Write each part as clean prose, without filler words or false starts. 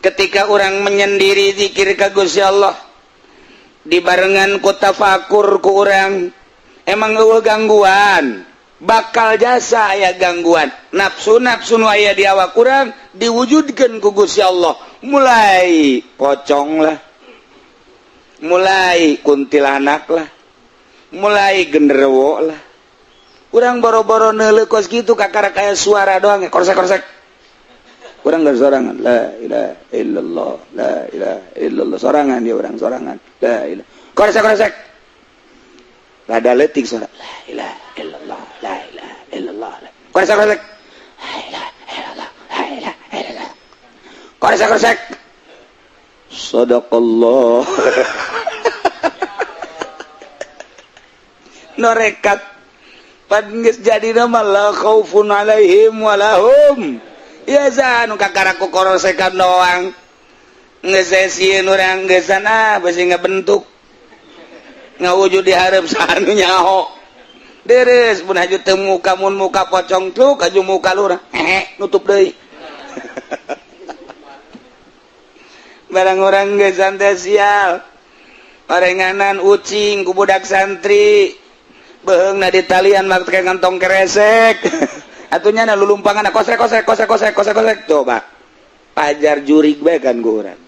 ketika orang menyendiri zikir ka Gusti Allah dibarengan ku tafakur ku orang emang eueuh gangguan bakal jasa aya gangguan nafsu-nafsu nu aya di awak urang diwujudkeun ku Gusti Allah mulai pocong lah mulai kuntilanak lah mulai genderuwo lah urang boro-boro neuleuh kos kitu kakara kaya suara doang korsek-korsek urang geus sorangan la ilaha illallah la ilaha illallah sorangan dia urang sorangan la ilaha korsek-korsek rada leutik suara la ilaha illallah la ilaha illallah korsek-korsek la ilaha illallah la ilaha illallah korsek-korsek sadaqallah norekat pan geus jadi nama la khaufun alaihim walahum ya zanu kakaraku korosekan doang ngesesieun urang geus sana beusi ngabentuk ngawujud di hareup sanu nyaho deres mun haju teu muka mun muka pocong tuh kaju muka lurang nutup deui barang urang geus santai sial parenganan ucing ku budak santri beheungna di talian mak teh kantong keresek atunya na lulumpangan kosek coba pajar jurig bae kan ku urang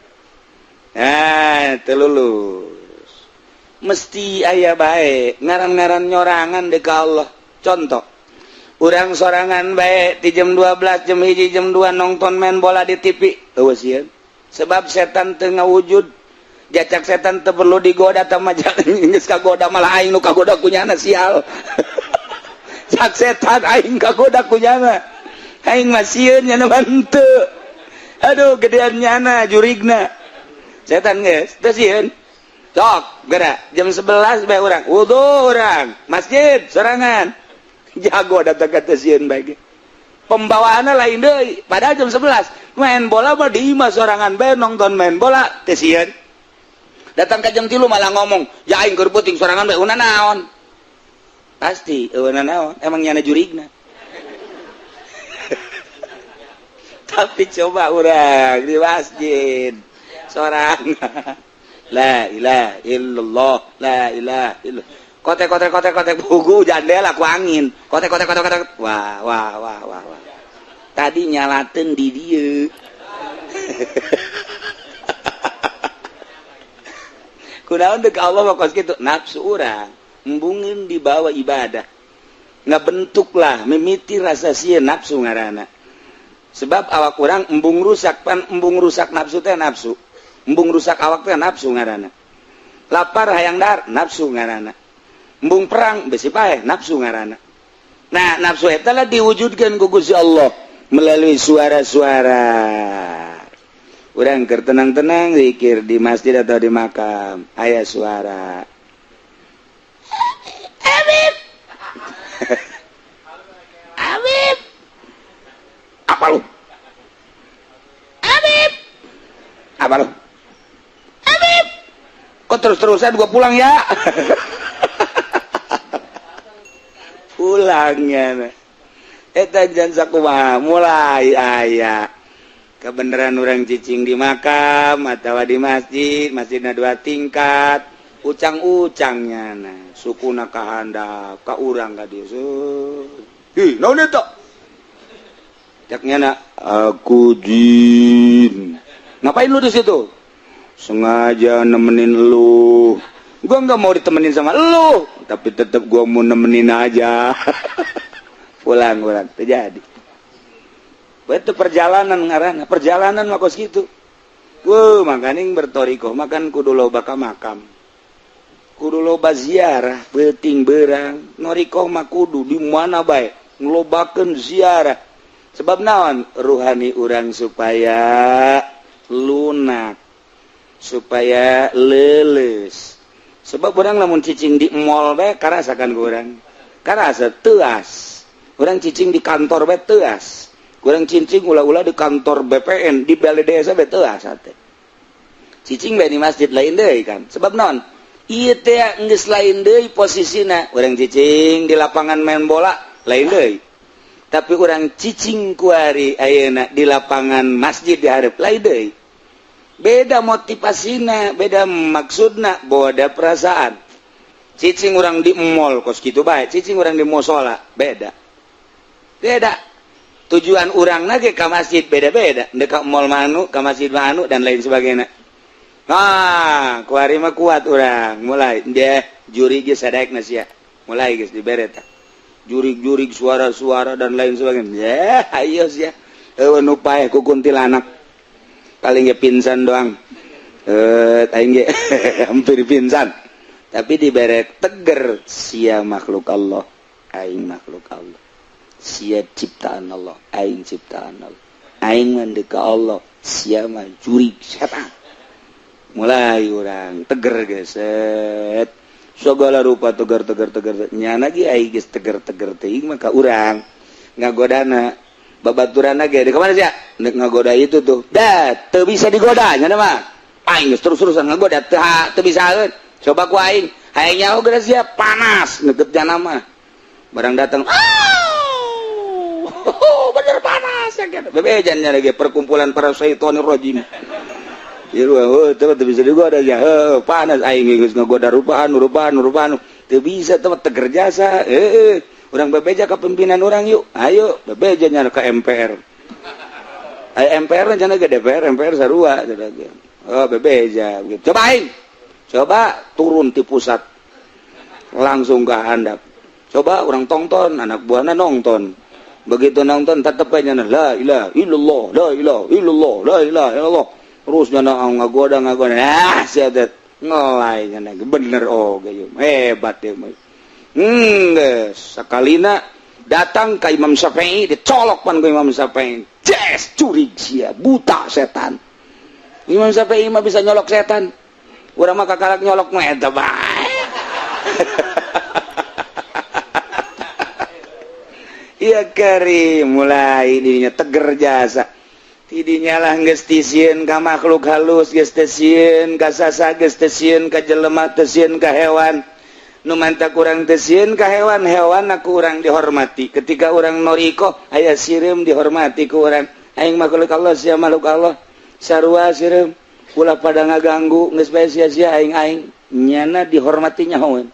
teu lulus mesti aya bae ngaran-ngaran nyorangan deui ka Allah contoh urang sorangan bae di jam 12 jam 1 jam 2 nonton main bola di TV eueuh sieun sebab setan teu ngawujud jacak setan teu perlu digoda tah mah geus kagoda malah aing nu kagoda ku nyana sial cak setan aing kagoda ku nyana aing mah sieun nyana henteu aduh gedean nyana jurigna setan geus teu sieun sok geura jam 11 bae urang wudu urang masjid sorangan jago datang ka teu sieun bae pembawaanna lain deui padahal jam 11 main bola mah di imah sorangan bae nonton main bola teu sieun datang ka jam 3 malah ngomong ya aing keur peuting sorangan bae una naon pasti una naon emang nyana jurigna tapi coba urang di masjid sorangan la ilaha illallah la ilaha illallah kotek buku jandela ku angin kotek wah tadi nyalateun di dieu kunaon deuk Allah mah kos kitu nafsu urang embungin dibawa ibadah ngabentuklah mimiti rasa sieun nafsu ngaranna sebab awak urang embung rusak nafsu teh nafsu embung rusak awak teh nafsu ngaranna lapar hayang dahar nafsu ngaranna embung perang besi paeh nafsu ngaranna nah nafsu eta lah diwujudkeun ku Gusti Allah melalui suara-suara urang keur tenang-tenang zikir di masjid atau di makam aya suara Habib Habib apa lu Habib apa lu Habib kok terus-terusan gua pulang ya pulangnya eta jan sakumaha mulai aya kebenaran orang cicing di makam atau di masjidna 2 tingkat ucang-ucangnya nah sukuna ka handap ka urang ka dieu hi naon eta caknya na aku jin ngapain lu di situ sengaja nemenin lu gua nggak mau ditemenin sama lu tapi tetap gua mau nemenin aja pulang terjadi itu perjalanan ngaranna perjalanan mah kos kitu makaning bertorikoh makan kudu loba ka makam kudu loba ziarah peuting beurang norikoh mah kudu di mana bae nglobakeun ziarah sebab naon ruhani urang supaya lunak supaya leuleus sebab urang lamun cicing di mall bae karasakan urang karasa teu as urang cicing di kantor bae teu as kurang cicing ulah-ulah di kantor BPN di balai desa betul asate cicing bae di masjid lain deui kan sebab naon ieu teh geus lain deui posisina urang cicing di lapangan main bola lain deui tapi urang cicing kuari ayeuna di lapangan masjid di hareup lain deui beda motivasina, beda maksudna, boda perasaan. Cicing orang di mall kos gitu baik, cicing orang di musola beda. Tujuan orang nage ke masjid beda-beda, dekat mall manu, ke masjid manu dan lain sebagainya. Kuari mah kuat orang, mulai dia juri geus sadaek nasia. Mulai geus diberet. Jurig-jurig suara-suara dan lain sebagainya. Ya, ayo sia. Eueun upaya ku kuntilanak. Paling ge pingsan doang. Aing ge hampir pingsan. Tapi diberet teger sia makhluk Allah, aing makhluk Allah. Sia ciptaan Allah, aing ciptaan Allah. Aing mendeka Allah, sia mah jurig setan. Mulai orang teger geset. Segala rupa teger nyana ge aing geus teger teuing maka urang ngagodana babaturana ge ka mana sia? Nek ngagoda itu tuh. Dah, teu bisa digoda nya mah. Aing geus terus-terusan ngagoda teu bisaeun. Coba ku aing, aing nyaho geus sia panas neukeut jana mah. Barang datang bener panas ya kan. Bebejannya lagi perkumpulan para syaitonir rajim. Ieu teu bisa digoda ya. Panas aing geus ngagoda rupaan. Teu bisa teh teger jasa. Urang bebeja ka pimpinan urang yuk. Ayo bebejanya ka MPR. MPR nya ge DPR, MPR sarua cenah ge. Bebeja gitu. Coba turun di pusat. Langsung ke handap. Coba orang tonton, anak buahna nonton. Begitu nonton tetep aja la ilaha illallah, la ilaha illallah, la ilaha illallah. Terus nyana ngagoda. Sia teh ngelai nyana bener ge hebat ya. Sakalina datang ke Imam Syafi'i, dicolok pan ke Imam Syafi'i. Yes, curig sia, buta setan. Imam Syafi'i mah bisa nyolok setan. Urang mah kakalak nyolok mah eta bae. Iya Karim, mulai dirinya teger jasa. Tidinya lah geus tisieun ka makhluk halus, geus tisieun ka sasa, geus tisieun ka jelema, tisieun ka hewan. Nu manta kurang tisieun ka hewan aku urang dihormati. Ketika urang noriko aya sireum dihormati ku urang. Aing makhluk Allah sia makhluk Allah. Sarua sireum ulah pada ngaganggu geus bae sia-sia aing nyana dihormatinya heueun.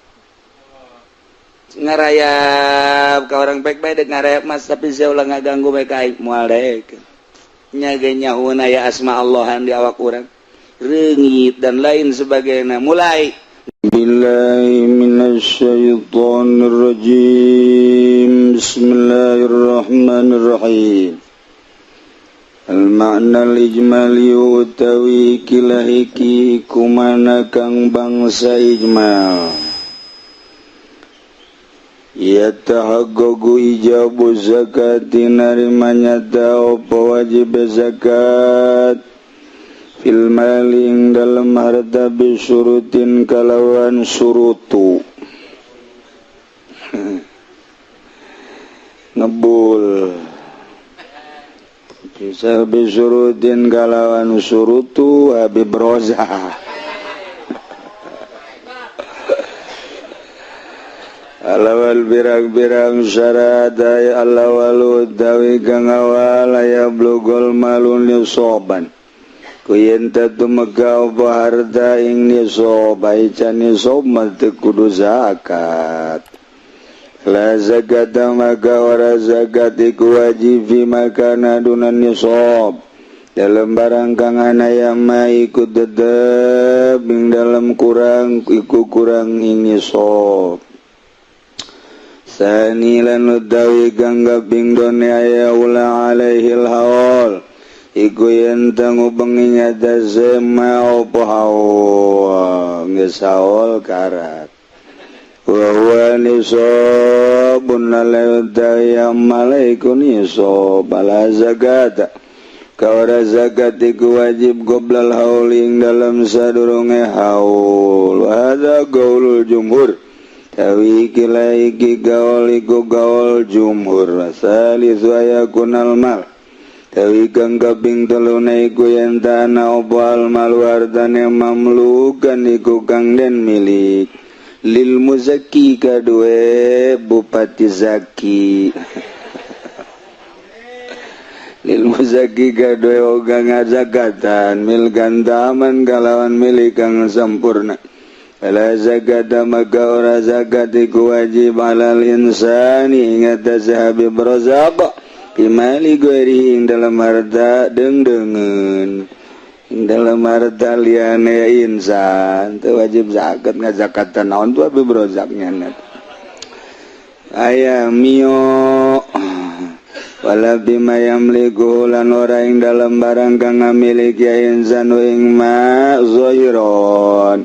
Ngarayap ka orang baik-baik dek ngarayap mas tapi saya ulah ngaganggu bae ka aing moal deuk. Nya ge nyahoeun aya asma Allahan di awak urang. Reungit dan lain sebagainya. Mulai billahi minasyaitonir rajim. Bismillahirrahmanirrahim. Al-ma'na al-ijmali utawi kilahiki kumana kang bangsa ijmal. Yatahaggagu ijabu zakati narimanya apa wajib zakat fil maling dalam harta bisurutin kalawan surutu ngebul bisa bisurutin kalawan surutu habib roza alawal birang-birang syarat ay alawal utawi kang awal aya blugol malun nisoban kuyen tumeka apa harta ing nisob ay can nisob mate kudu zakat la zakat maka ora zakat iku wajib fi makana dunan nisob dalam barang kang anaya ma iku tetep ing dalam kurang iku kurang ing nisob. Sanilan utawi kang kaping done aya ula alaihil haul iku yen tangubengi nyata sema apa haul geus haul karat wa huwa nisabun utawi amal iku nisab ala zakat kawara zakat iku wajib qoblal haul ing dalam sadurunge haul hadza qaulul jumhur tawi kilaiki gaul iku gaul jumhur salisu ayakunal mal tawi kang kaping teluna iku yen tanah apa al mal wardane mamlukan iku kang den milik lil muzakki kadue bupati zaki lil muzaki gadoe oga ngazakatan milkan taman kalawan milik kang sampurna ala zakata maka ora zakat iku wajib alal insani ingat sahabi berzak bimali gueri ing dalam harta dengdengen ing dalam harta liane insan teu wajib zakat ngazakatan naon tu abi berzaknya net aya mio wala bima yamliku lan ora ing dalam barang kang ngamiliki insan ing ma zahiron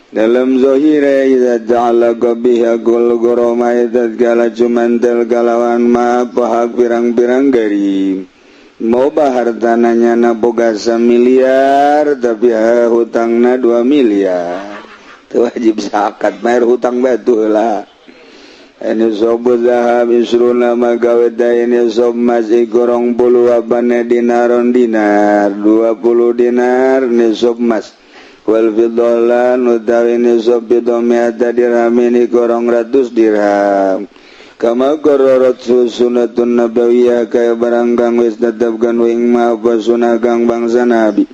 dalam zahire idza ja'ala qabiha kul gurama idza gala cumantel galawan ma pahak pirang-pirang garing mau hartananya na boga 1 miliar tapi hutangna 2 miliar itu wajib zakat bayar hutang batu lah ini sobu zahab isruna magawe ini sob masih gorong puluh abane dinaron dinar 20 dinar ni sob mas wal fiddolan utawi ni sob fidomiata dirham ini gorong 100 dirham kama gororot sunatun nabawiyah kaya barang kang wis tetepkan wing apa sunah kang bangsa nabi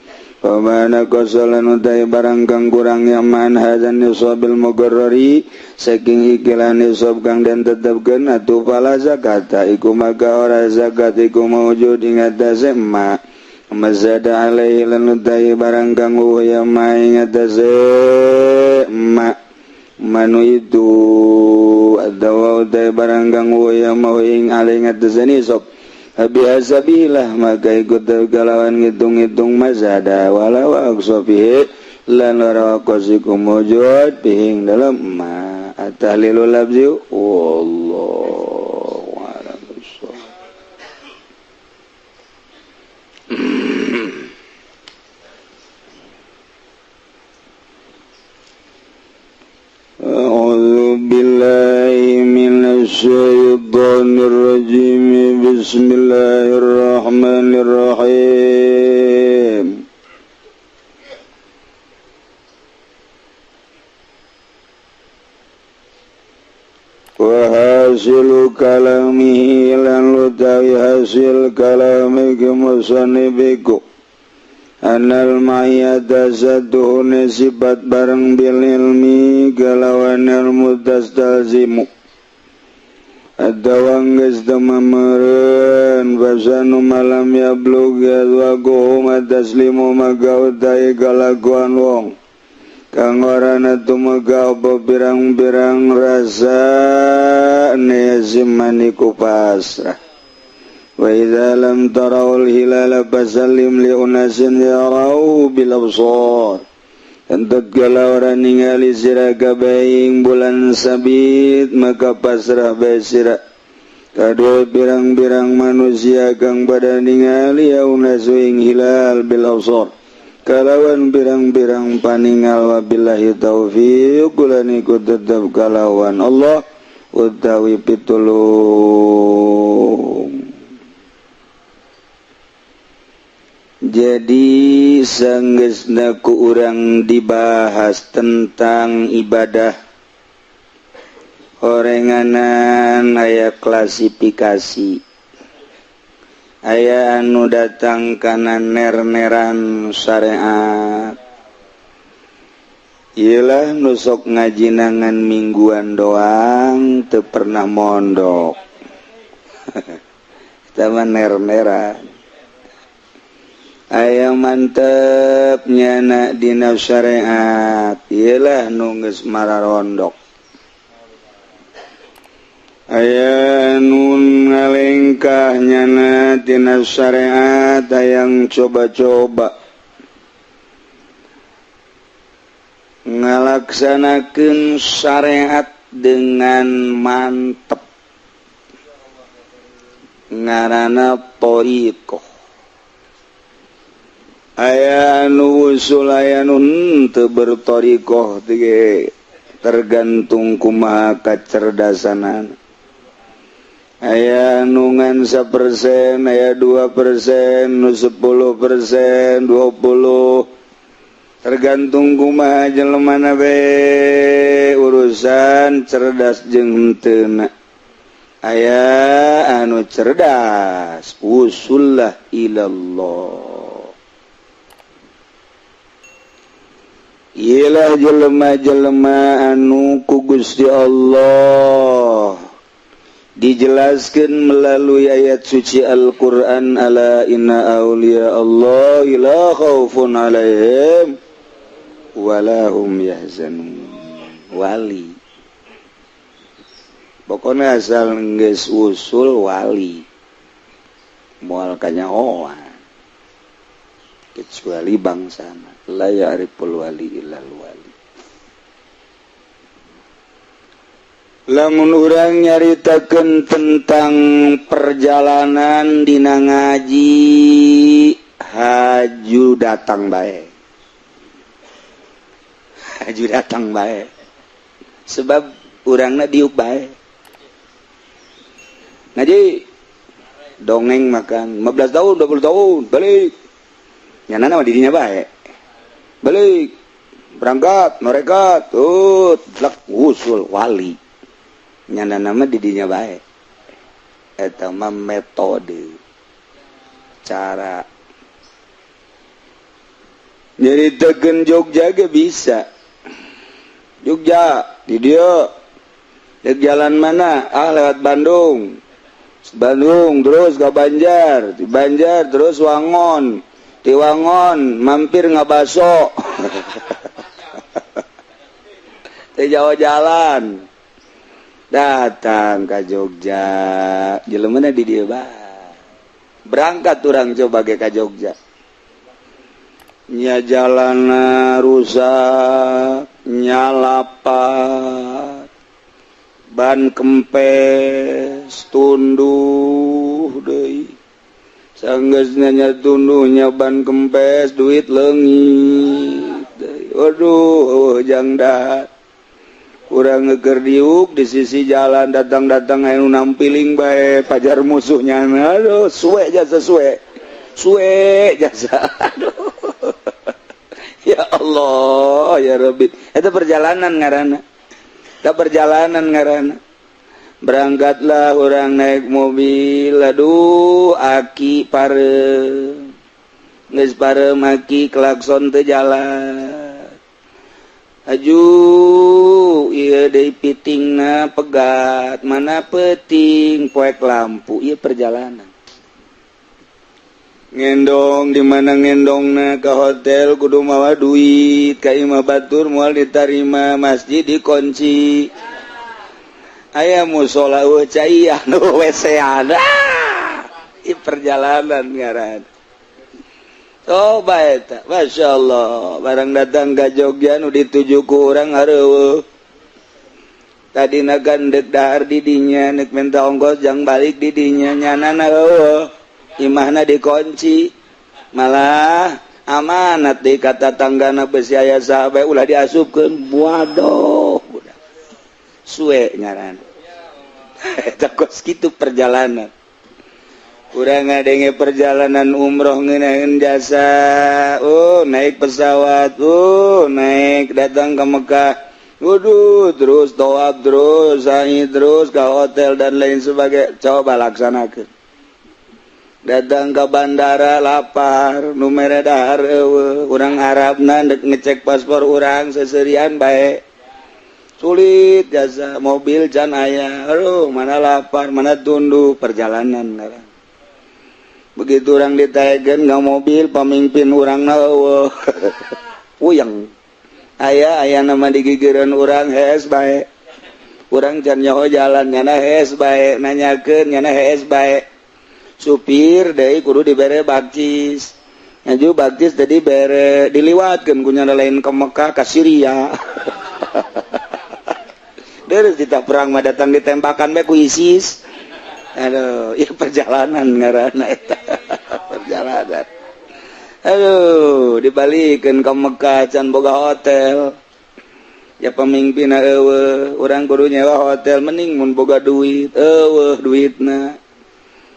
pamana kosolan utai barang kang kurang yaman hadan nisobil mugarrari saking ikilan nisob kang dan tetepkan atu pala zakata iku maka ora zakat iku maujud ing atase ma mazada alaihi lan utai barang kang uyama ing atase ma manu itu adawa utai barang kang uyama ing alaihi atase nisob bihasabilah maka ikut kalawan ngitung-ngitung mazada walau aqsafihi lan ora qasikum wujud pihing dalam ma atahlilul labzi wallahu a'lam bissawab. A'udzu billahi minasy syaithanir rajim. Bismillahirrahmanirrahim. Wa hasilu kalamihi lan lutawi hasil kalami kemusannibiku anal ma'iyata satuhune sifat bareng bil ilmi kalawan ilmu tastalzimu adawang gestamameren fasanu malam yablug yadwaguhum ataslimu magautai kalakuan wong kang orana tumaga apa pirang-pirang rasa nesimaniku pasrah wa idza lam tarawul hilala fasallim li unasin yarau bil absar entut kala orang ningali sira kabaing bulan sabit maka pasrah bae sira kadua pirang-pirang manusia kang pada ningali unas ing hilal bil absar kalawan pirang-pirang paningal wabillahi taufiq kulan iku tetep kalawan Allah utawi pitulung. Jadi sanggeusna ku urang dibahas tentang ibadah orenganan aya klasifikasi aya anu datang kana ner-neran syariat ialah nusok ngajinangan mingguan doang teu pernah mondok sama ner-neran aya mantep nyana dina syariat ialah nu geus mararondok aya nun ngalengkah nyana dina syariat hayang coba-coba ngalaksanakeun syariat dengan mantep ngaranna thariqah aya anu usul aya nu teu berthariqah teh tergantung kumaha kacerdasanan aya anu ngan 1%, aya 2%, nu 10%, 20%, tergantung kumaha jelemana we urusan cerdas jeung henteu na aya anu cerdas usullah ilallah ialah jelema-jelema anu ku Gusti Allah dijelaskan melalui ayat suci Al-Quran ala inna awliya Allah la khaufun alaihim walahum yahzanun wali pokoknya asal geus usul wali moal kanyahoan kecuali bangsana la ya'riful wali illal wali. Lamun urang nyaritakeun tentang perjalanan dina ngaji haju datang bae. Haju datang bae. Sebab urangna diuk bae. Ngaji dongeng makan 15 tahun 20 tahun balik. Nyanana mah didinya bae. Balik berangkat norekat tlak usul wali. Nyana nama didinya baik eta mah metode cara nyaritakeun Jogja ge bisa Jogja di dia lewat jalan mana lewat Bandung terus ke Banjar di Banjar terus Wangon di Wangon mampir ngabaso di Jawa jalan datang ke Jogja jelemana di dia berangkat orang coba ke Jogja nya jalana rusak nyalapat ban kempes tunduh deui sanggeusna nya tunduhnya ban kempes duit leungit waduh jangdat kurang ngeger diuk di sisi jalan datang-datang anu nampiling bae pajar musuhnya aduh suwe jasa aduh ya Allah ya Rabbi itu perjalanan ngaranna berangkatlah orang naik mobil aduh aki parem geus parem aki klakson teu jalan aju ieu deui pitingna pegat mana peting poek lampu ieu perjalanan ngendong di mana ngendongna ke hotel kudu mawa duit ka imah batur moal ditarima masjid dikunci aya musola cai anu WC ada ieu perjalanan ngaran. Coba eta, Masya Allah barang datang ke Jogja nu dituju ku urang hareueuh tadi gandeg dahar didinya nek minta ongkos jang balik didinya nyanana heueuh imahna dikunci malah amanat di kata tanggana besi aya sahabat ulah diasupkeun waduh suwe ngaran eta kos kitu perjalanan. Urang ngadenge perjalanan umroh ngeunaheun jasa naik pesawat naik datang ke Mekah waduh terus tawaf terus sa'i terus ke hotel dan lain sebagainya coba laksanakeun datang ke bandara lapar nu mere dahar eueuh urang Arabna ngecek paspor urang seserian bae sulit jasa mobil can aya aduh mana lapar mana tunduh perjalanan ngaran. Begitu orang ditaekeun nggak mobil pamimpin urangna eueuh puyeng aya nama digigireun urang hees bae urang can nyaho jalan nyana hees bae nanyakeun nyana hees bae supir deui kudu dibere bakcis ngaju bakcis tadi bere diliwatkeun ku nyana lain ke Mekah ka Syria deres kita perang mah datang ditembakan bae ku ISIS. Aduh, ya perjalanan ngaranna eta. Perjalanan. Aduh, dibalikeun ka Mekah can boga hotel. Ya pamimpinna eueuh, urang kudu nyewa hotel mending mun boga duit. Eueuh duitna.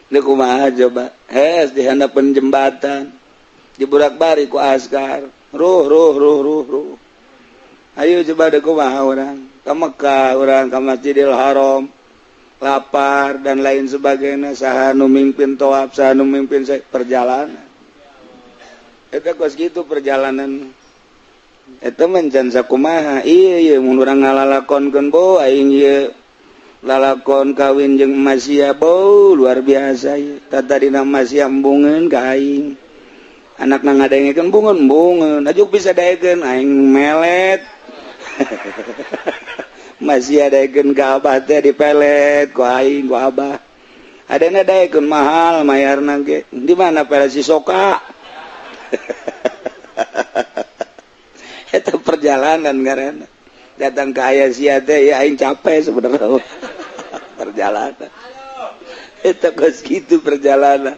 Deuk kumaha coba? Hes di handapeun jembatan. Diburak-bari ku askar. Ruh. Ayo coba deuk kumaha urang? Ka Mekah urang ka Masjidil Haram. lapar dan lain sebagainya, saha nu mimpin tawaf, saha nu mimpin perjalanan. Eta kos gitu perjalanan. Eta mencan sakumaha, iya mun urang ngalalakonkeun bo aing ieu lalakon kawin jeung emas sia bo luar biasa ieu. Tadina emas sia embungeun ka aing. Anakna ngadengekeun bungeun, ajuk bisa daekeun aing melet. Masih ada daekeun ka abah teh dipelet ku aing ku abah. Adana daekeun mahal mayarna ge. Di mana pelet si Soka? Eta perjalanan ngaranna. Datang ke aya sia teh ya aing capek sebenarnya. Perjalanan. Eta geus kitu perjalanan.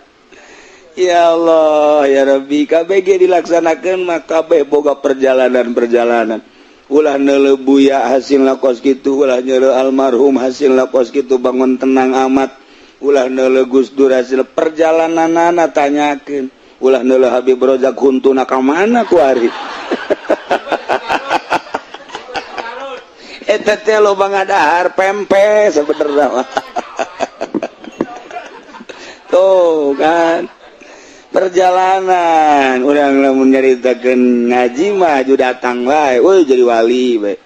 Ya Allah ya Rabbi, kabeh ge dilaksanakeun mah kabeh boga perjalanan-perjalanan. Ulah neuleuh buya hasilna kos kitu, ulah nyeuleuh almarhum hasilna kos kitu bangun tenang amat. Ulah neuleuh Gus Dur hasil perjalananana tanyakeun. Ulah neuleuh Habib Rozak huntuna ka mana ku ari. Eta teh loba ngadahar pempe sabenerna. Tuh kan perjalanan urang lamun nyaritakeun ngaji mah aju datang wae, woi jadi wali bae.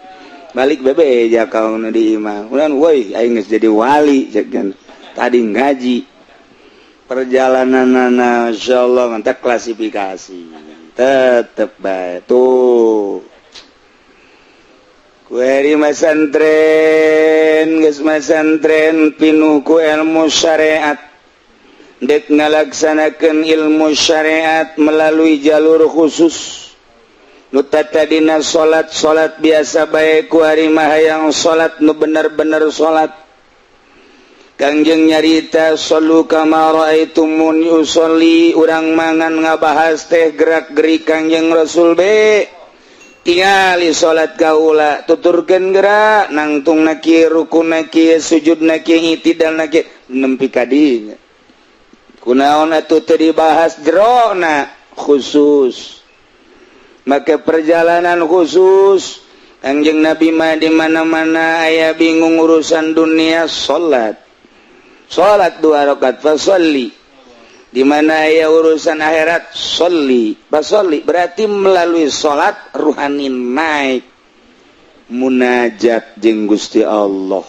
Balik bebe ja kaung di imah. Urang woi aing geus jadi wali cek kan. Tadi ngaji. Perjalananana insyaallah mantap klasifikasi. Tetep bae tuh. Kueri masantren, geus masantren pinuh ku ilmu syariat. Dek ngalaksanakeun ilmu syariat melalui jalur khusus. Nu tadina salat biasa bae ku ari mah hayang salat nu bener-bener salat. Kangjeng nyarita sallu kama raaitumuni usolli, urang mangan ngabahas teh gerak-gerik Kangjeng Rasul be. Tingali salat kaula tuturkeun gerak nangtungna kieu rukunna kieu sujudna kieu itidalna kieu nempi ka dinya. Kunaon atuh teu dibahas jerona khusus. Maka perjalanan khusus Kangjeng Nabi mah di mana-mana aya bingung urusan dunia salat. Salat 2 rakaat fasolli. Di mana aya urusan akhirat sholli. Fasolli berarti melalui salat ruhani naik munajat jeung Gusti Allah.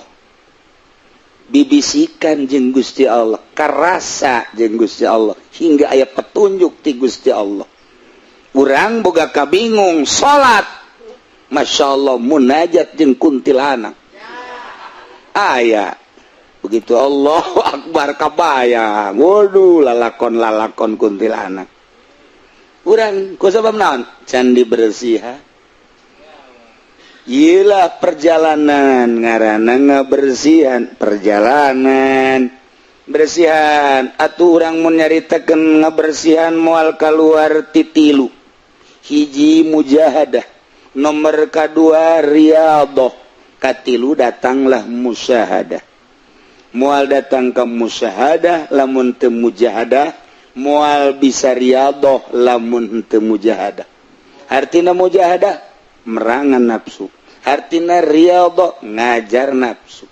Bibisikan jeung Gusti Allah, karasa jeung Gusti Allah, hingga aya petunjuk ti Gusti Allah. Urang boga kabingung salat, masyaallah munajat jeung kuntilanak. Aya begitu Allahu Akbar kabayang, waduh lalakon kuntilanak. Urang ku sabab naon? Can dibersihan. Iyalah perjalanan ngaranna ngabersihan perjalanan bersihan atuh urang mun nyaritakeun ngabersihan moal kaluar ti 3 hiji mujahadah nomor kadua riyadhah katilu datanglah musyahadah moal datang ke musyahadah lamun teu mujahadah moal bisa riyadhah lamun teu mujahadah artina mujahadah merangan nafsu artina riyadhah ngajar nafsu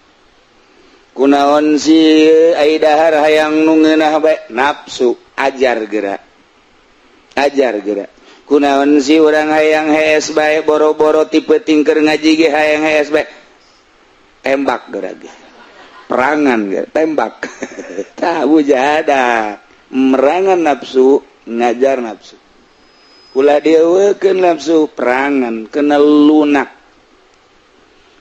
kunaon si ai dahar hayang nu ngeunah bae nafsu ajar geura kunaon si urang hayang hees bae boro-boro tipe tingker ngaji ge hayang hees bae tembak geura ge perangan ge tembak tah mujahadah merangan nafsu ngajar nafsu ulah dieuwekeun nafsu perangan kena lunak.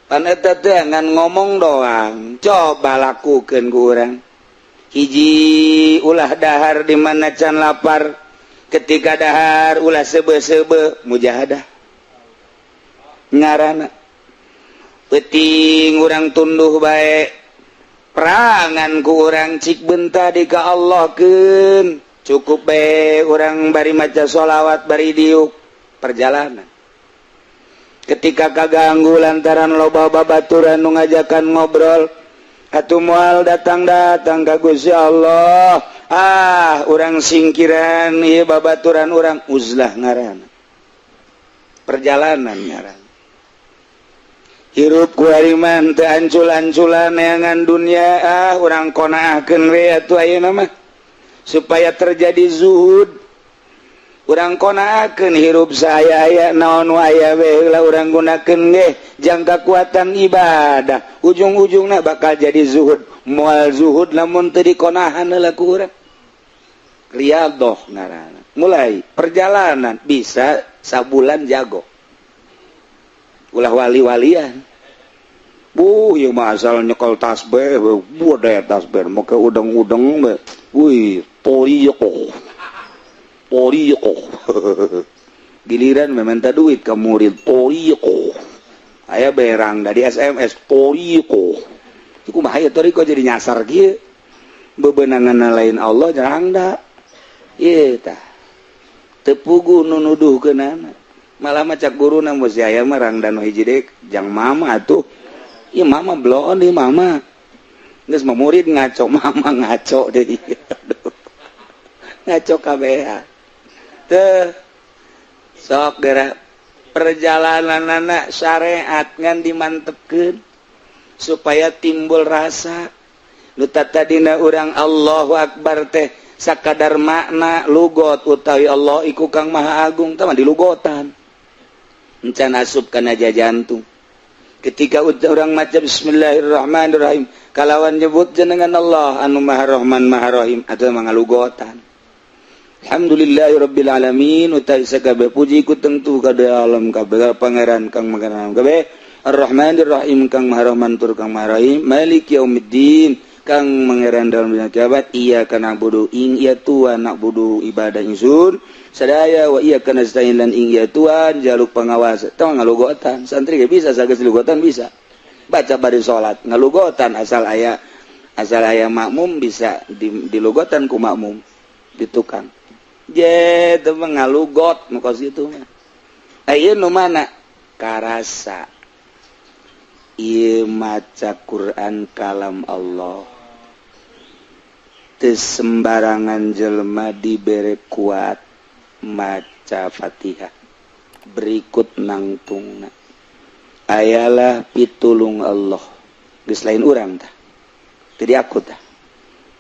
Pan eta teh ngan ngomong doang, coba lakukeun ku urang. Hiji ulah dahar di mana can lapar, ketika dahar ulah sebe-sebe mujahadah. Ngaranna peuting urang tunduh bae perangan ku urang cik benta di ka Allah keun. Cukup be orang bari maca sholawat bari diuk perjalanan ketika kaganggu lantaran loba babaturan nu ngajakan ngobrol atuh moal datang ka Gusti Allah urang singkiran ieu babaturan urang uzlah ngaranna perjalanan ngaranna hirup kuariman teu ancul-anculan neangan dunia urang konaakeun we atuh ayeuna mah supaya terjadi zuhud. Urang konaakeun hirup saaya naon wae we heula urang gunakeun ge jang kakuatan ibadah ujung-ujungna bakal jadi zuhud. Moal zuhud lamun teu dikonahan heula ku urang. Riyadhah ngaranna. Mulai perjalanan bisa sabulan jago. Ulah wali-walian. Ieu mah asal nyekel tasbih, budaya tasbih make udeng-udeng we. Wih, Toriyo. Giliran meminta duit ke murid Toriyo. Aya berang dari SMS Toriyo. Iku mah aya Toriyo jadi nyasar kieu. Bebenangan lain Allah jarang da. Ieu tah. Teu puguh nu nuduhkeunana. Malah macak guruna mos aya mah rangda nu hiji deuk jang mama atuh. Ieu mama bloon deui mama. Geus mah murid ngaco mama ngaco deui. Ngaco kabeh. Sok gerak perjalanan anak syariat ngan dimantepkeun supaya timbul rasa nu tadina urang Allahu Akbar teh sakadar makna lugot utawi Allah iku Kang Maha Agung teh mah dilugotan encan asup kana jantung ketika urang maca bismillahirrahmanirrahim kalawan nyebut jenengan Allah anu Maha Rahman Maha Rahim atuh mah ngalugotan. Alhamdulillahirabbil alamin utai sakabeh puji ku tentu kada alam kabeh pangeran kang maha kabeh Ar-Rahmanir Rahim kang Maha Rahman tur kang Maha Rahim Maliki Yaumiddin kang mangeran dalam dina kiamat iya kana budu ing iya tuan nak budu ibadah ingsun sadaya wa iya kana nasta'in lan ing iya tuan jaluk pangawas tong ngalugotan santri ge bisa sageus lugotan bisa baca bari salat ngalugotan asal aya makmum bisa dilugotan ku makmum di tukang je teu ngalugot nu kos kitu mah ayeuna nu mana karasa ieu maca Quran kalam Allah teu sembarangan jelema dibere kuat maca Fatihah berikut nangtungna ayalah pitulung Allah geus lain urang tah teu diaku tah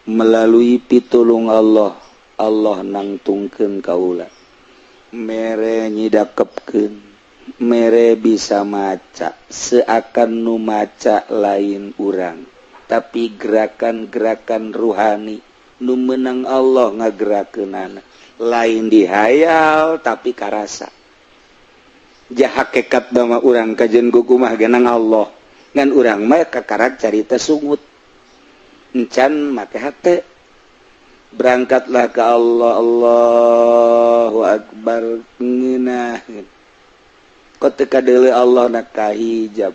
melalui pitulung Allah nangtungkeun kaula mere nyidakepkeun mere bisa maca seakan nu maca lain urang tapi gerakan-gerakan ruhani nu meunang Allah ngagerakeunana lain dihayal tapi karasa jah hakikat bama urang kajen kukumah genang Allah ngan urang mah kakarak carita sungut encan make hate berangkatlah ke Allah Allahu Akbar ngeunah kau teka deuleu Allah nak kahijab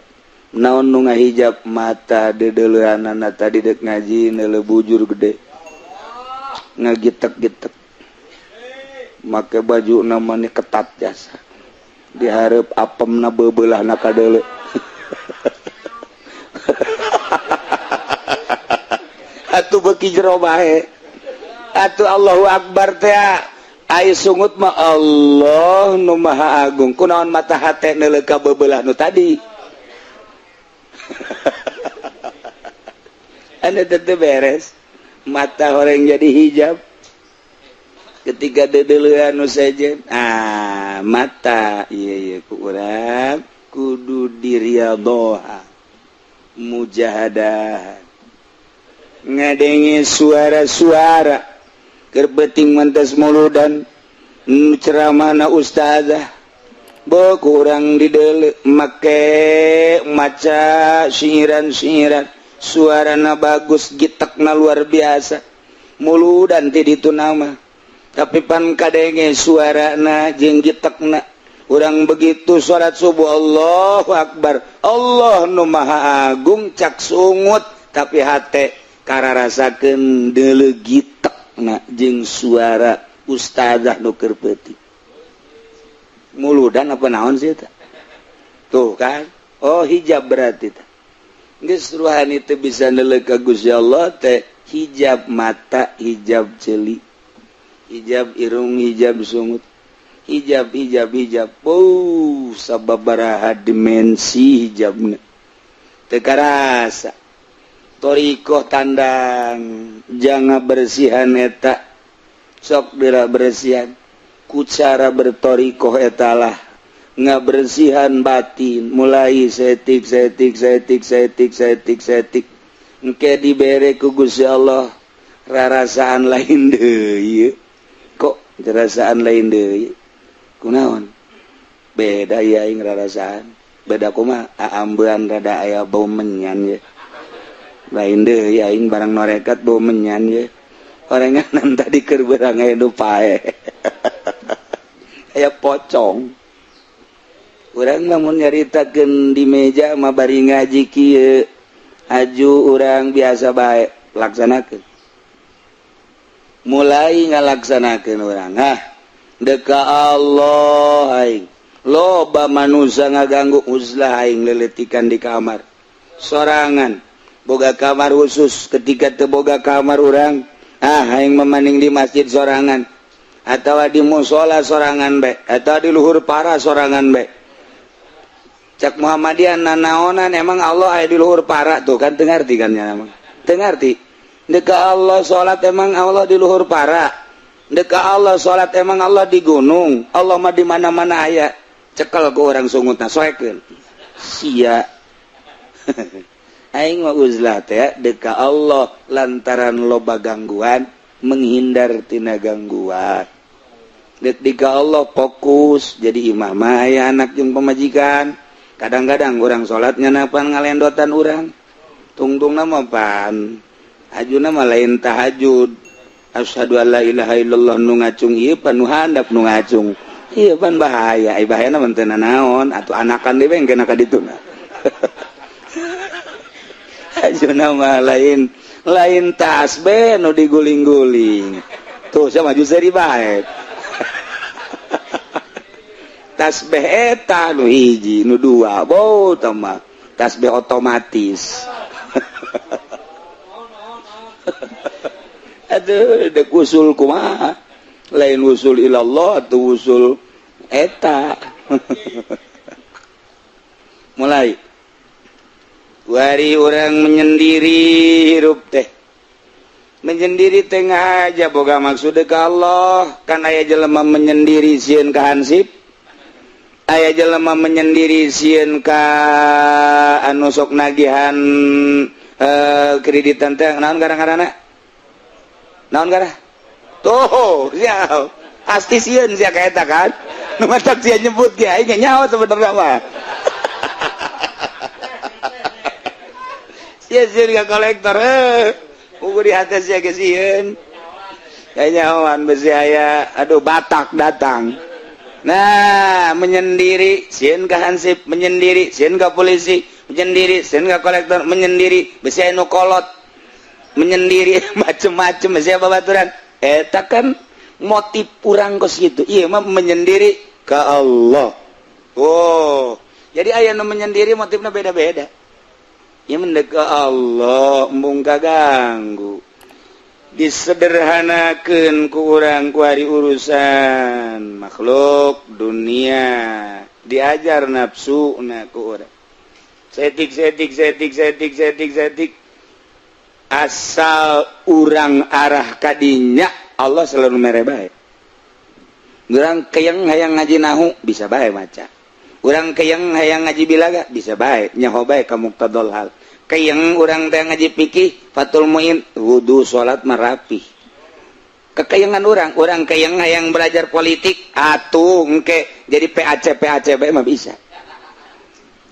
naon nu ngahijab mata dedeleuanana tadi dek ngaji neuleu bujur gede ngagitek-gitek make baju namanya ketat jasa dihareup apemna beubeulah ka deuleu atuh beuki jero bae atuh Allahu Akbar teh aya sungut mah Allah nu Maha Agung kunaon mata hate neuleu ka beubeulah nu tadi anu teu beres mata horeng jadi hijab ketika dedeleuan nu sejen mata ieu ku urang kudu diriyadhah mujahadah ngadenge suara-suara kerbeting mantas muludan ceramana ustazah kurang dideuleu make maca syiran-syiran suarana bagus gitekna luar biasa muludan ti ditu nama tapi pan kadenge suarana jeung gitekna urang begitu salat subuh Allahu Akbar Allah nu Maha Agung cak sungut tapi hate kararasakeun deuleu gitek na jeung suara ustazah nu keur peuting muludan apa naon sih eta tuh kan oh hijab berarti teh geus ruhani teh bisa neuleu ka Gusti Allah teh hijab mata hijab ceuli hijab irung hijab sungut hijab sababaraha dimensi hijabna teka rasa thariqah tandang jangan bersihan eta sok dira bersihan ku cara berthariqah etalah ngabersihan batin mulai setik engke dibere ku Gusti Allah rarasaan lain deui kok rarasaan lain deui kunaon beda ya aing rarasaan beda kumaha aambeun rada aya bau menyan ye lain deui aing barang norekat bau menyan ye orenganan tadi keur beurang aya nu pae aya pocong urang namun nyaritakeun di meja mah bari ngaji kieu aju urang biasa bae laksanakeun mulai ngalaksanakeun urang deka Allah aing loba manusia ngaganggu uzlah aing leletikan di kamar sorangan boga kamar khusus ketika teu boga kamar urang aing memaning di masjid sorangan atawa di mushola sorangan bae atawa di luhur para sorangan bae cak Muhammadiyah nanaonan emang Allah aya di luhur para tuh kan teu ngarti kan nya emang teu ngarti deka Allah salat emang Allah di luhur para deka Allah salat emang Allah di gunung Allah mah di mana-mana aya cekel ku urang sungutna soekeun sia aing mah uzlah teh deka Allah lantaran loba gangguan menghindar tina gangguan deka Allah fokus jadi imam aya anak jeung pamajikan kadang-kadang orang sholatnya napan ngalendotan orang tungtungna mah pan ajuna mah lain tahajud asyhadu alla ilaha illallah nu ngacung ieu pan nu handap nu ngacung ieu pan bahaya ai bahayana mah teu naon atuh anakan dewe engke ka dituna ajuna mah lain tasbih nu diguling-guling tuh sia maju seri bae tasbih eta nu hiji nu dua bau tama tasbih otomatis aduh dek usul kumaha lain usul ilallah atau usul eta mulai wari orang menyendiri hirup teh menyendiri tengah aja boga maksud ka Allah kan aya jelema menyendiri sieun ka hansip aya jelema menyendiri sieun ka anu sok nagihan kreditan teh naon garang-garangna naon garah tuh sia asti sieun sia ka eta kan nu matak sia nyebut ge aing nyaho sebenarnya mah sia sieun ka kolektor ukur di hati sia ge sieun kayaknya awan besi aya aduh Batak datang. Nah, menyendiri, sieun ka hansip, menyendiri, sieun ka polisi, menyendiri, sieun ka kolektor, menyendiri, besi anu kolot, menyendiri, macem-macem, besi babaturan. Eta kan motif urang kos gitu. Iya mah menyendiri ka Allah. Oh, jadi aya nu menyendiri motifnya beda-beda. Ieu mendek ka Allah, embung kaganggu. Disederhanakeun ku urang ku ari urusan makhluk dunia diajar nafsuna ku urang setik asal urang arah kadinya Allah selalu mere bae urang keung hayang ngaji nahu bisa bae maca urang keung hayang ngaji bilaga bisa bae nyaho bae ka muqtadal hal keung urang teh ngaji fikih fatul muin wudu salat marapi kekeungan urang keung hayang belajar politik atuh engke jadi PAC bae mah bisa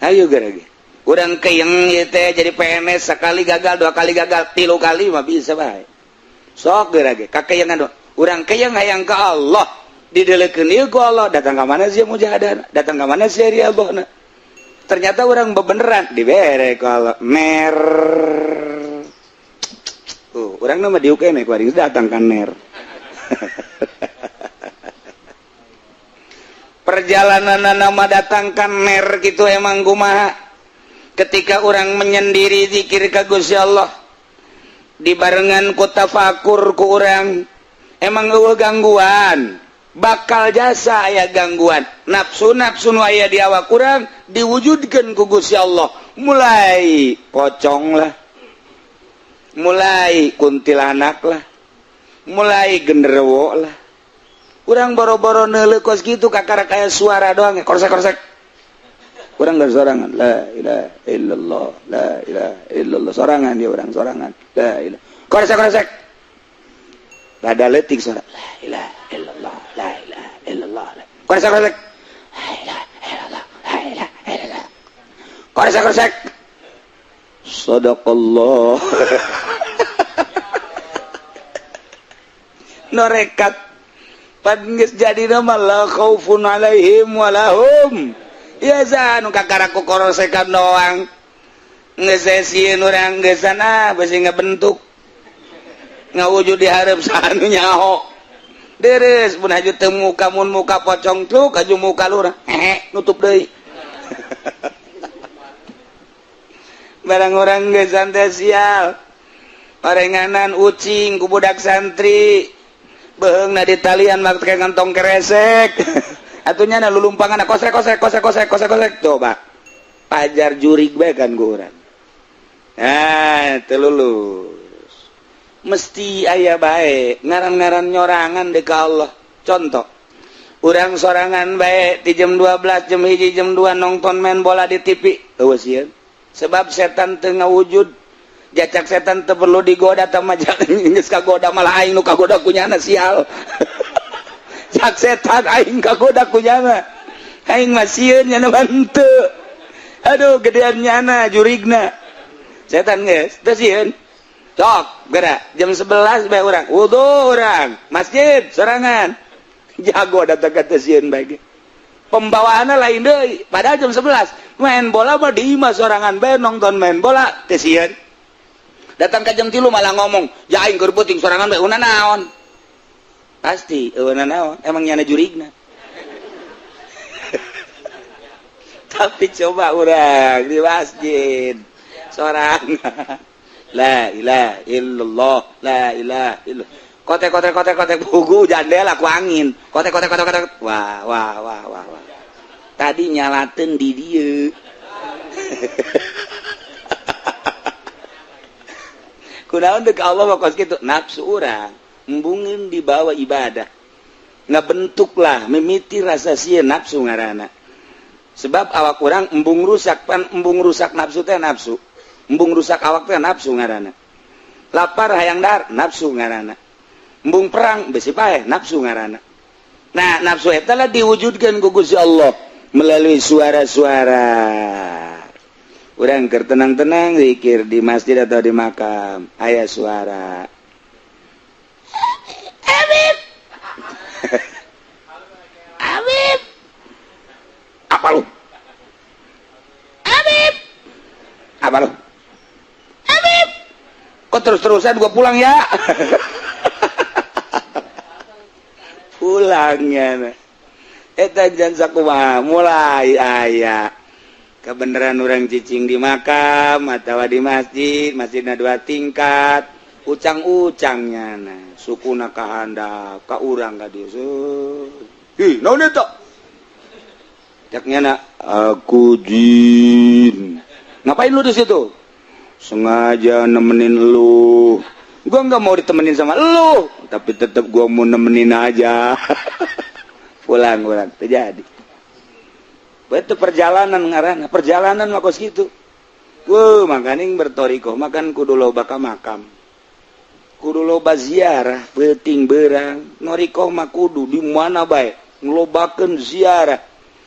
ayo garage urang keung ieu teh jadi PNS sekali gagal dua kali gagal tilu kali mah bisa bae sok garage kakeungan urang keung hayang ka Allah didelekeun ieu ku Allah datang ka mana sia mujahadah datang ka mana sia riyadhna ternyata orang bebeneran dibere kalau ner orang nama diukene kuaring datang kan ner perjalanan nama datangkan ner gitu emang kumaha ketika orang menyendiri zikir ka Gusti Allah dibarengan ku tafakur ku urang emang eueuh gangguan bakal jasa aya gangguan nafsu nu aya di awak urang diwujudkeun ku Gusti Allah mulai pocong lah, mulai kuntilanak lah, mulai genderuwo lah. Urang boro-boro neuleuh kos kitu kakara kaya suara doang, korsek-korsek. Urang geus sorangan, la ilaha illallah, la ilaha illallah. Sorangan dia urang sorangan, la ilaha. Korsek-korsek. Rada leutik suara, la ilaha illallah, la ilaha illallah. Korsek-korsek. La ilaha illallah, la ilaha illallah. Korsek-korsek. Sadaqallah. Norekat pan geus jadi nama la khaufun alaihim walahum yahzanun kakaraku korosekan doang ngesesieun urang geus sana beusi ngabentuk ngawujud di hareup sanu nyaho deres mun haju teu muka mun muka pocong cuk haju muka lurah nutup deui. Barang orang geus santai sial parenganan ucing ku budak santri beheungna di talian make ngantong keresek atunya na lulumpangan kosek coba pajar jurig bae kan ku urang teu lulus mesti aya bae ngaran-ngaran nyorangan deui ka Allah. Contoh urang sorangan bae di jam 12 jam 1 jam 2 nonton main bola di TV eueuh sieun sebab setan teu ngawujud. Jacak setan teu perlu digoda teh mah geus kagoda malah aing nu kagoda ku nyana sial. Cak setan aing kagoda ku nyana. Aing mah sieun nyana henteu. Aduh gedean nyana jurigna. Setan geus teu sieun. Sok geura jam 11 bae urang wudu urang masjid sorangan. Jago datang ka teu sieun bae. Pembawaanna lain deui. Padahal jam 11 main bola mah di imah sorangan bae nonton main bola teu sieun. Datang ke jam 3 malah ngomong ya aing keur peuting sorangan bae una naon pasti una naon emang nyana jurigna. Tapi coba urang di masjid sorangan la ilaha illallah la ilaha illallah kotek bugu jandela ku angin kotek wah tadi nyalateun di dieu. Kunaon deuk Allah mah kos kitu nafsu urang embungin dibawa ibadah ngabentuklah mimiti rasa sieun nafsu ngaranna sebab awak urang embung rusak nafsu teh nafsu embung rusak awak teh nafsu ngaranna lapar hayang dahar nafsu ngaranna embung perang besi paeh nafsu ngaranna. Nah nafsu eta lah diwujudkeun ku Gusti Allah melalui suara-suara. Urang keur tenang-tenang zikir di masjid atau di makam aya suara Habib Habib apa lu Habib apa lu Habib kok terus-terusan gua pulang ya. Pulangnya eta jangan sakumaha mulai aya kebenaran orang cicing di makam atau di masjidna 2 tingkat ucang-ucangnya nah sukuna ka handap ka urang ka dieu hi naon eta cak nyana aku jin ngapain lu di situ sengaja nemenin lu gua enggak mau ditemenin sama lu tapi tetap gua mau nemenin aja. pulang terjadi. Itu perjalanan ngaranna, perjalanan mah kos kitu. Makaning bertoriko, makan kudu loba ka makam. Kudu loba ziarah, peuting beurang, noriko mah kudu di mana bae nglobakeun ziarah.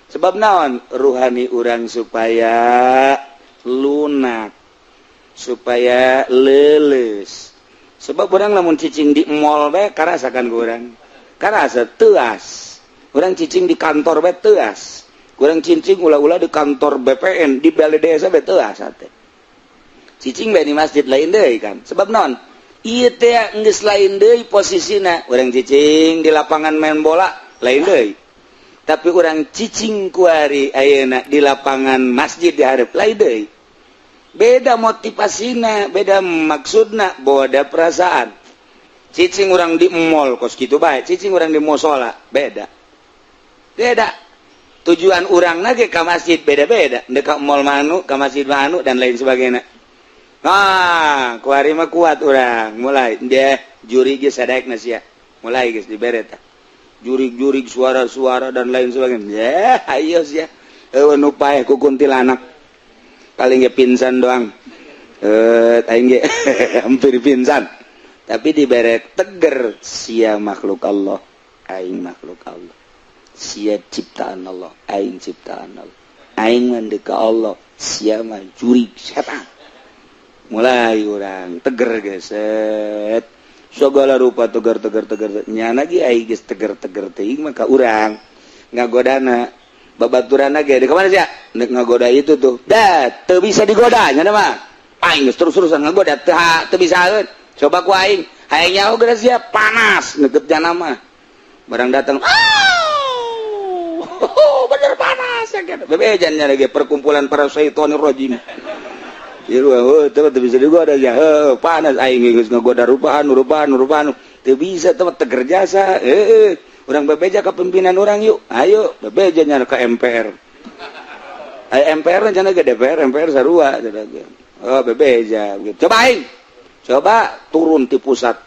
Sebab naon? Ruhani urang supaya lunak, supaya leuleus. Sebab urang lamun cicing di mall bae karasakan urang. Karasa teuas. Urang cicing di kantor bae teuas. Kurang cicing ulah-ulah di kantor BPN di balai desa betul asate. Cicing bae di masjid lain deui kan. Sebab naon? Ieu teh geus lain deui posisina. Urang cicing di lapangan main bola lain deui. Tapi urang cicing kuari ayeuna di lapangan masjid di hareup lain deui. Beda motivasina, beda maksudna, beda perasaan. Cicing urang di mall kos kitu bae, cicing urang di musola beda. Beda. tujuan urang nage ke masjid beda-beda dekat mall manu ke masjid manu dan lain sebagainya. Kuari mah kuat orang mulai dia juri ge sadaek sia mulai geus dibere tah jurig-jurig suara-suara dan lain sebagainya ya ayo sia eueun nu paeh ku kuntilanak paling ge pingsan doang aing ge hampir pingsan tapi dibere teger sia makhluk Allah aing makhluk Allah sia ciptaan Allah aing ciptaan Allah aing mendek ka Allah sia mah jurig setan mulai orang teger geset segala rupa teger nyana ge ai geus teger teuing maka urang ngagodana babaturana ge di kamana sia neuk ngagoda itu tuh dah teu bisa digoda nya mah aing geus terus-terusan ngagoda teu bisaeun coba ku aing hayang nyaho geus sia panas neukeut jana mah barang datang bener panas ya kan bebejan nya lagi perkumpulan para syaitonir rajim. Teu bisa digoda ya panas aing geus ngagoda rupaan teu bisa teh teger jasa urang bebeja ka pimpinan urang yuk ayo bebeja nya ka MPR MPR cenah ge DPR MPR sarua bebeja coba aing coba turun ti pusat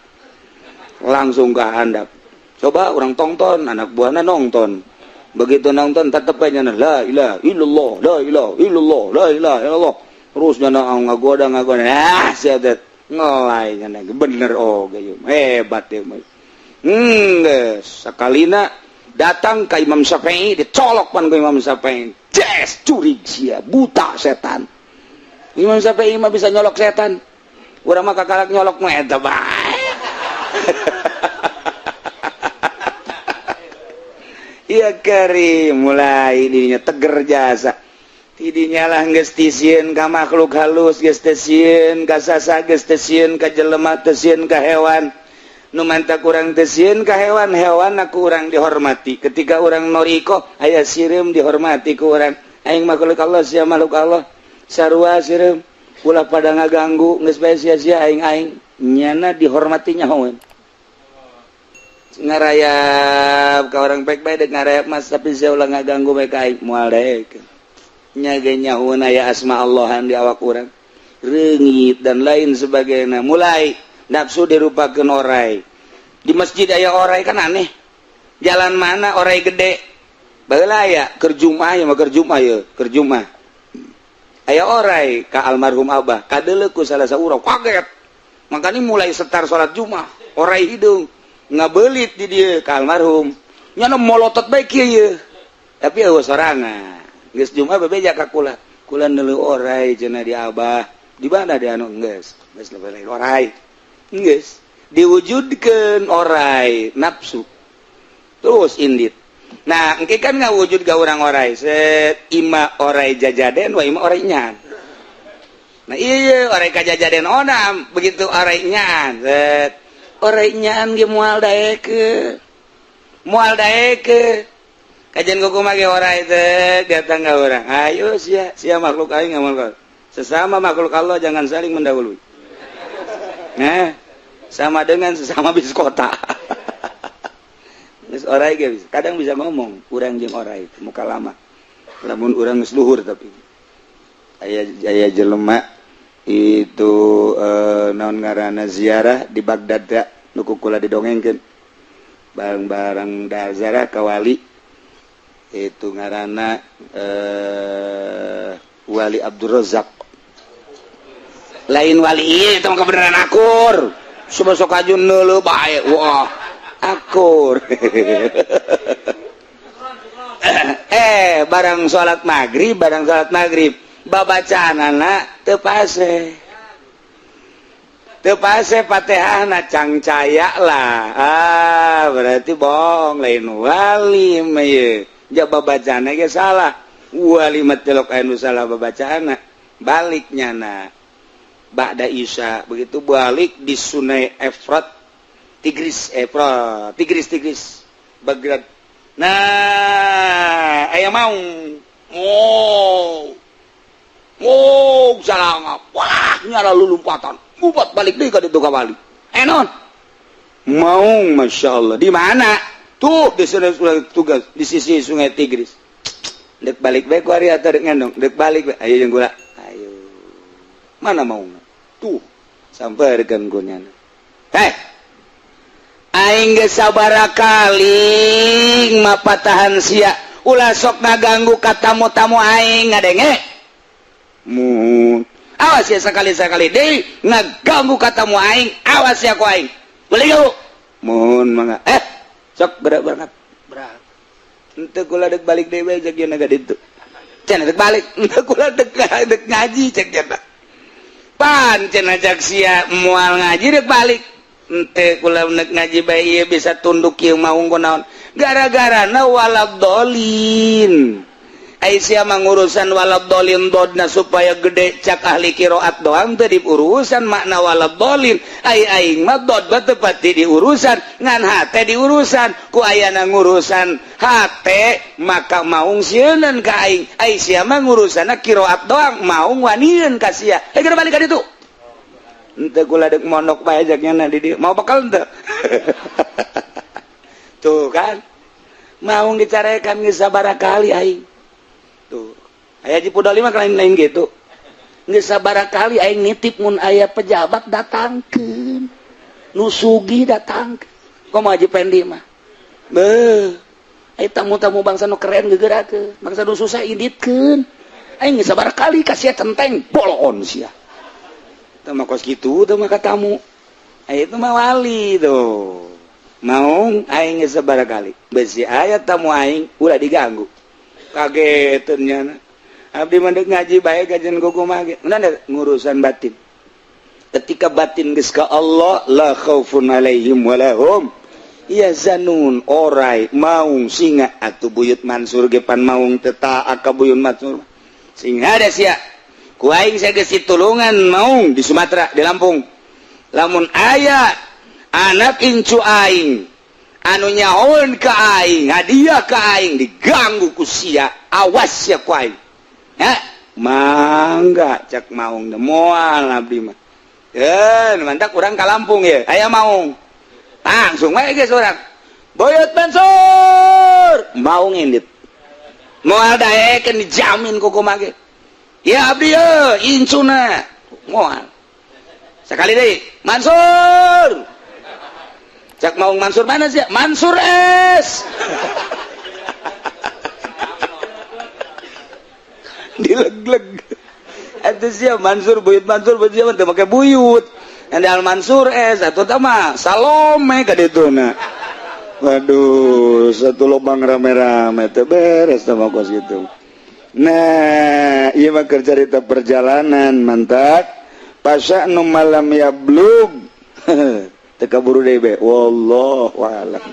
langsung ka handap coba urang tongton anak buahna nongton begitu nongton tetep nya la ilaha illallah la ilaha illallah la ilaha illallah terus nyana ngagoda sia ngelai nyana bener oge hebat ya geus sakalina datang ka Imam Syafi'i dicolok pan ka Imam Syafi'i yes curig sia buta setan Imam Syafi'i mah bisa nyolok setan urang mah kakalak nyolok mah eta bae iya kari mulai dirinya teger jasa tidinya lah geus tisieun ka makhluk halus geus tisieun ka sasa geus tisieun ka jelema tisieun ka hewan nu mantak urang tisieun ka hewan aku urang dihormati ketika urang noriko aya sireum dihormati ku urang aing makhluk Allah sia makhluk Allah sarua sireum ulah pada ngaganggu geus bae sia-sia aing nyana dihormati nyahoeun ngarayap ka urang baik-baik dek ngarayap mas tapi sia ulah ngaganggu bae ka aing moal daek nyage nyahoeun aya asma Allahan di awak urang reungit dan lain sebagainya mulai nafsu dirupakeun orai di masjid aya orai kan aneh jalan mana orai gede baheula aya keur Jumaah ya mah keur Jumaah aya orai ka almarhum Abah kadeuleuh ku salah saurang kaget makanya mulai setar salat Jumaah orai hidung ngabeulit di dieu ka almarhum nyana molotot bae kieu tapi eueuh sorangan geus Jumaah bebeja ka kula neuleuh orai cenah di Abah di mana di anu geus level orai geus diwujudkeun orai nafsu terus indit nah engke kan ngawujud ka urang orai set ima orai jajaden wa ima orai nyan nah iya orai kajajaden onam begitu orai nyan set orai nyan ge moal daeke kajian kukumah ge orai teh datang ka urang ayo sia makhluk aing ngamal sesama makhluk Allah jangan saling mendahului nah sama dengan sesama bis kota geus orai ge kadang bisa ngomong urang jeung orai muka lama lamun urang geus luhur tapi aya jelema itu naon ngaranna ziarah di Bagdad nu kula didongengkeun barang-barang dazarah ka wali itu ngaranna Wali Abdul Razak lain wali ieu eta mah kebenaran akur sok ajun neuleuh bae wah akur barang salat maghrib babacaanana teu pase Fatihahna cangcaya lah berarti bohong lain wali mah ye ja babacaana ge salah wali mah telok anu salah babacaana baliknya na ba'da isya begitu balik di Sungai Efrat Tigris Bagdad nah aya mau salah wah nyala lulumpatan bubat balik deui ka ditu ka balik non mau masyaallah di mana tuh di sana tugas di sisi Sungai Tigris dek balik bae ku ari atuh dek ngandung dek balik bae ayo jeung gula ayo mana mau tuh sampeurkeun ku nya aing geus sabaraha kali mapatahan sia ulah sok ngaganggu ka tamu-tamu aing ngadenge mun awas ya sekali-sekali deui ngaganggu ka tamu aing awas ya ku aing boleh gak mun mangga sok berat ente kula dek balik dewe cek yana gak ditu cenah dek balik ente kula dek ngaji cek yana pan cenah cek sia moal ngaji dek balik ente kula dek ngaji bae ieu bisa tunduk ieu maung kunaon gara-gara na waladolin ai sia mangurusan waladolin dodna supaya gede cak ahli qiraat doang teu diurusan makna waladolin ai aing mah dod teu pati diurusan ngan hate diurusan ku ayana ngurusan hate maka maung sieun ka aing ai sia mah ngurusana qiraat doang maung wanieun ka sia geura balik ka ditu henteu kula deuk mondok bae jaknya di dieu mau bakal henteu tuh kan maung dicarekan geus sabaraha kali aing tuh aya Haji Pudali mah lain-lain gitu geus sabaraha kali aing nitip mun aya pejabat datangkeun nu sugih datangkeun komo Haji Pendi mah beuh aya tamu-tamu bangsa nu keren geugerakeun bangsa nu susah iditkeun aing geus sabaraha kali ka sia centeng bolon sia teu mah kos kitu teu mah ka tamu aya itu mah wali tuh maung aing geus sabaraha kali besi aya tamu aing ulah diganggu kageteun nya abdi mah deuk ngaji bae kajian kumaha ge ngurusan batin ketika batin geus ka Allah la khaufun alaihim walahum yazanun orai maung singa atuh buyut Mansur ge pan maung teu taat ka buyut Mansur singa da sia ku aing saya geus ditulungan maung di Sumatera di Lampung lamun aya anak incu aing anu nyahoeun ka aing hadiah ka aing diganggu ku sia awas ya ku aing ya mangga cak maung teh moal abdi mah mantak urang ka Lampung ya aya maung langsung we geus urang boyot Mansur maung indit moal daekeun dijamin ku kumaha ge ya abdi ye incuna moal sekali deui Mansur cak mau Mansur mana sih? Mansur S. Dileg-leg. Itu sih Mansur buyut siapa teu make buyut. Andal Mansur S atuh teh mah Salome ka dituna. Waduh, satu lubang rame-rame teh beres teh kos gitu. Nah, ieu mah keur carita perjalanan mantap. Pasa'nu malam yablug. Teka buru debe wallahu a'lam.